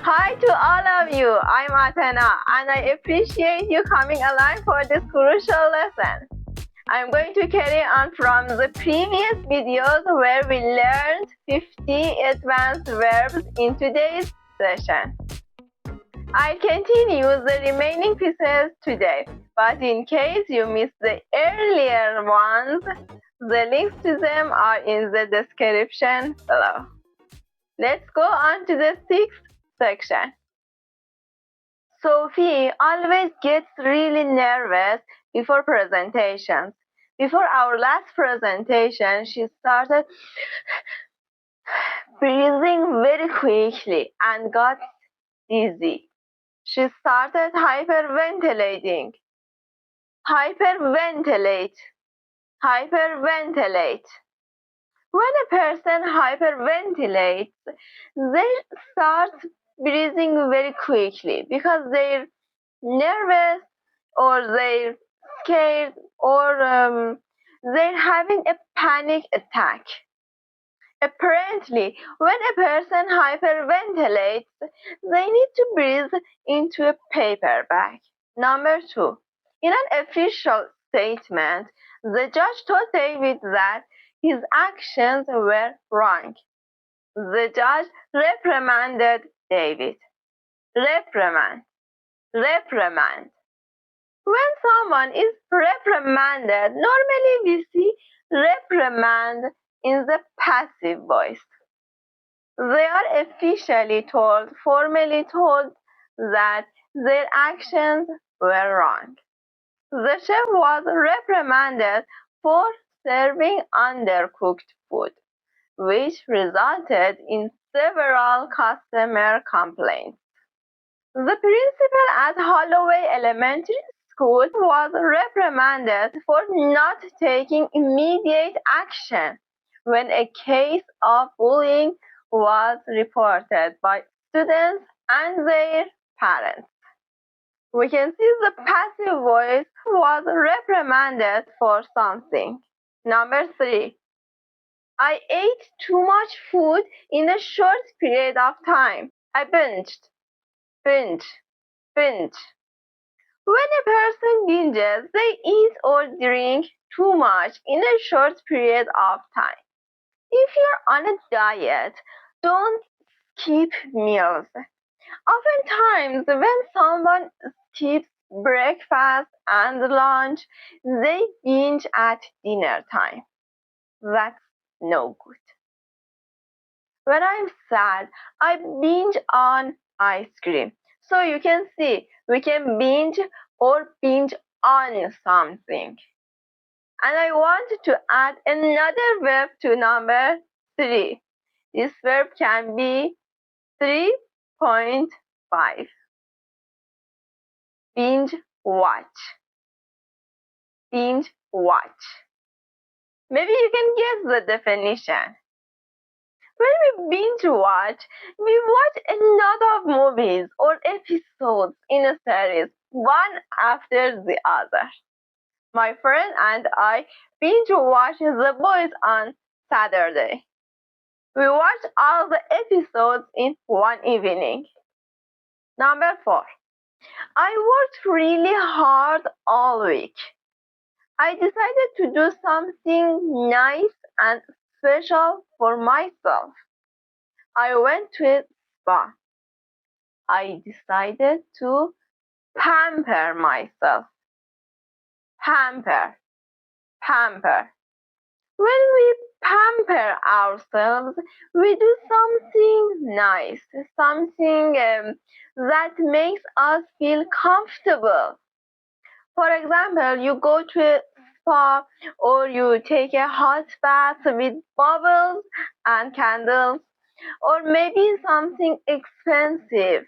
Hi to all of you. I'm Atena and I appreciate you coming alive for this crucial lesson. I'm going to carry on from the previous videos where we learned 50 advanced verbs in today's session. I'll continue the remaining pieces today, but in case you missed the earlier ones, the links to them are in the description below. Let's go on to the sixth section. Sophie always gets really nervous before presentations. Before our last presentation, she started breathing very quickly and got dizzy. She started hyperventilating. Hyperventilate. Hyperventilate. When a person hyperventilates, they start breathing very quickly because they're nervous or they're scared or they're having a panic attack. Apparently, when a person hyperventilates, they need to breathe into a paper bag. Number 2. In an official statement, the judge told David that his actions were wrong. The judge reprimanded David. Reprimand. Reprimand. When someone is reprimanded, normally we see reprimand in the passive voice. They are officially told, formally told that their actions were wrong. The chef was reprimanded for serving undercooked food, which resulted in several customer complaints. The principal at Holloway Elementary School was reprimanded for not taking immediate action when a case of bullying was reported by students and their parents. We can see the passive voice was reprimanded for something. Number 3. I ate too much food in a short period of time. I binged. Binge. Binge. When a person binges, they eat or drink too much in a short period of time. If you're on a diet, don't skip meals. Oftentimes, when someone skips breakfast and lunch, they binge at dinner time. That's no good. When I'm sad, I binge on ice cream. So you can see, we can binge or binge on something. And I want to add another verb to number 3. This verb can be 3.5. Binge watch. Binge watch. Maybe you can guess the definition. When we binge watch, we watch a lot of movies or episodes in a series, one after the other. My friend and I binge watched The Boys on Saturday. We watched all the episodes in one evening. Number 4. I worked really hard all week. I decided to do something nice and special for myself. I went to a spa. I decided to pamper myself. Pamper. Pamper. When we pamper ourselves, we do something nice, something that makes us feel comfortable. For example, you go to a spa or you take a hot bath with bubbles and candles, or maybe something expensive.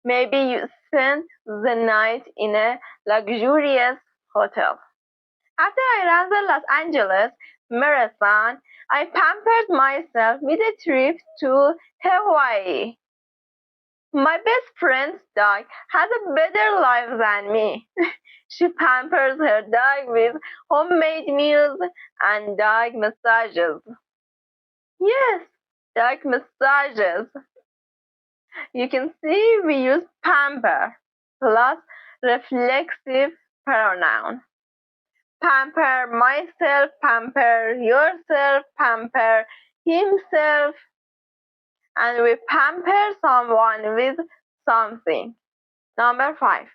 Maybe you spend the night in a luxurious hotel. After I ran the Los Angeles Marathon, I pampered myself with a trip to Hawaii. My best friend's dog has a better life than me. She pampers her dog with homemade meals and dog massages. Yes, dog massages. You can see we use pamper plus reflexive pronoun. Pamper myself, pamper yourself, pamper himself, and we pamper someone with something. Number 5.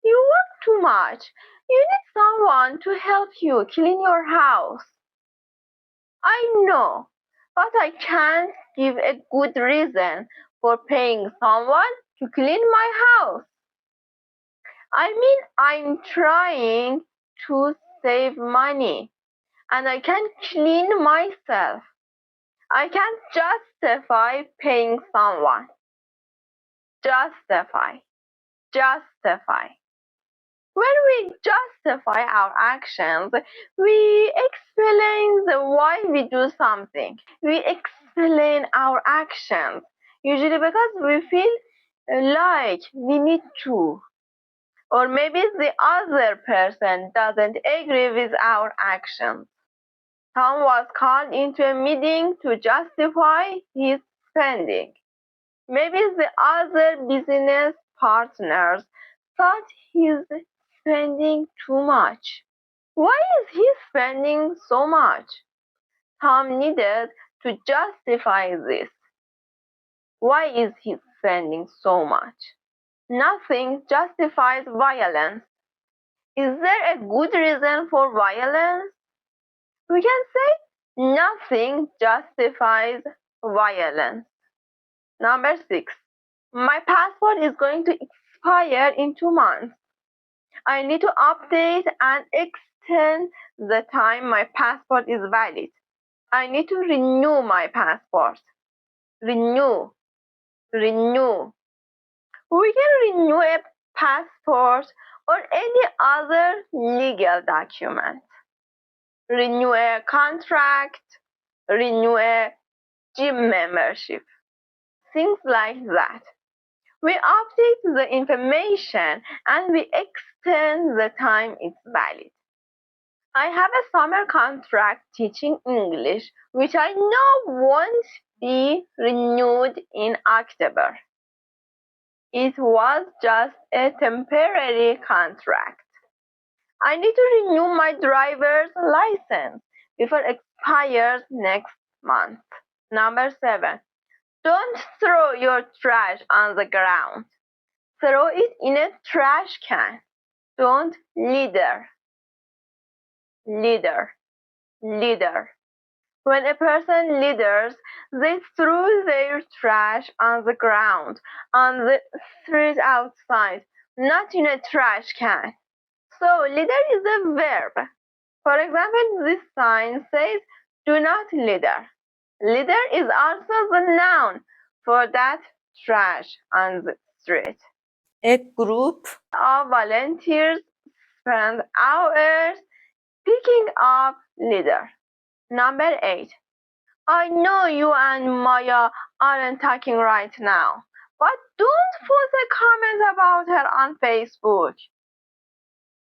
You work too much. You need someone to help you clean your house. I know, but I can't give a good reason for paying someone to clean my house. I mean, I'm trying to save money and I can clean myself. I can't justify paying someone. Justify. Justify. When we justify our actions, we explain why we do something. We explain our actions, usually because we feel like we need to. Or maybe the other person doesn't agree with our actions. Tom was called into a meeting to justify his spending. Maybe the other business partners thought he's spending too much. Why is he spending so much? Tom needed to justify this. Why is he spending so much? Nothing justifies violence. Is there a good reason for violence? We can say nothing justifies violence. Number 6. My passport is going to expire in 2 months. I need to update and extend the time my passport is valid. I need to renew my passport. Renew. Renew. We can renew a passport or any other legal document. Renew a contract. Renew a gym membership. Things like that. We update the information and we extend the time it's valid. I have a summer contract teaching English, which I know won't be renewed in October. It was just a temporary contract. I need to renew my driver's license before it expires next month. Number 7. Don't throw your trash on the ground. Throw it in a trash can. Don't litter. Litter. Litter. When a person litters, they throw their trash on the ground, on the street outside, not in a trash can. So, litter is a verb. For example, this sign says, do not litter. Litter is also the noun for that trash on the street. A group of volunteers spend hours picking up litter. Number 8. I know you and Maya aren't talking right now, but don't put a comment about her on Facebook.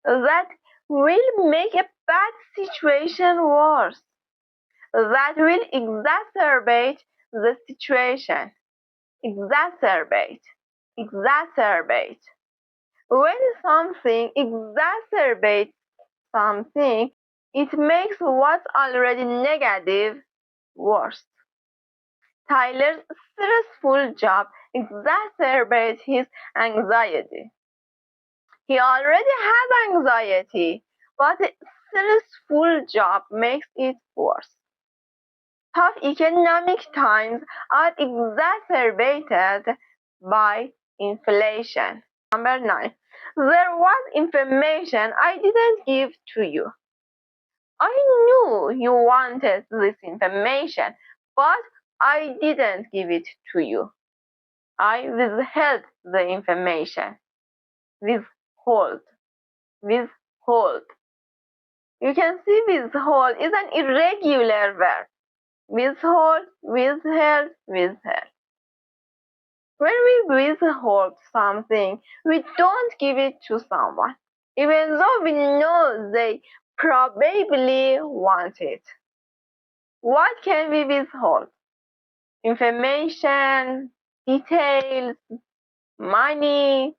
That will make a bad situation worse. That will exacerbate the situation. Exacerbate. Exacerbate. When something exacerbates something, it makes what's already negative worse. Tyler's stressful job exacerbates his anxiety. He already has anxiety, but a stressful job makes it worse. Tough economic times are exacerbated by inflation. Number 9. There was information I didn't give to you. I knew you wanted this information, but I didn't give it to you. I withheld the information. Withhold. Withhold. You can see withhold is an irregular verb. Withhold, withheld, withheld. When we withhold something, we don't give it to someone, even though we know they probably want it. What can we withhold? Information, details, money.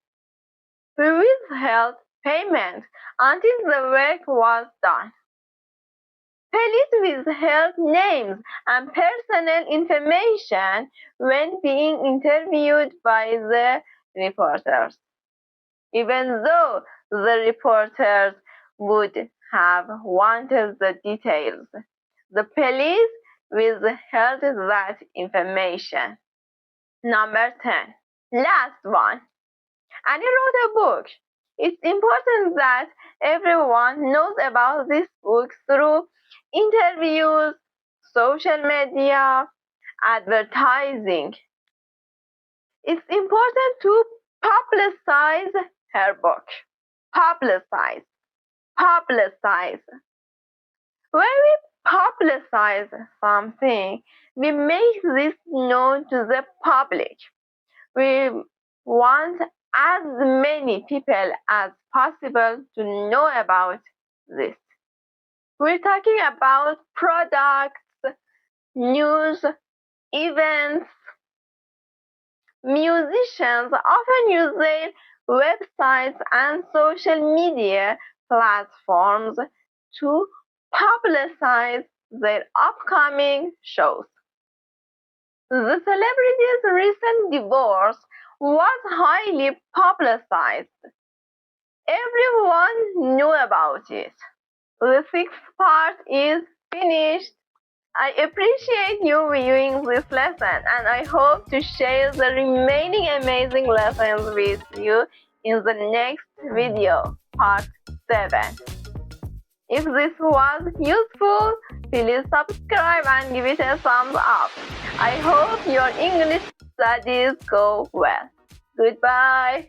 We withheld payment until the work was done. Police withheld names and personal information when being interviewed by the reporters, even though the reporters would have wanted the details. The police withheld that information. Number 10. Last one. Annie wrote a book. It's important that everyone knows about this book through interviews, social media, advertising. It's important to publicize her book. Publicize. Publicize. When we publicize something, we make this known to the public. We want as many people as possible to know about this. We're talking about products, news, events. Musicians often use their websites and social media platforms to publicize their upcoming shows. The celebrity's recent divorce was highly publicized. Everyone knew about it. The sixth part is finished. I appreciate you viewing this lesson, and I hope to share the remaining amazing lessons with you in the next video, part 7. If this was useful, please subscribe and give it a thumbs up. I hope your English studies go well. Goodbye.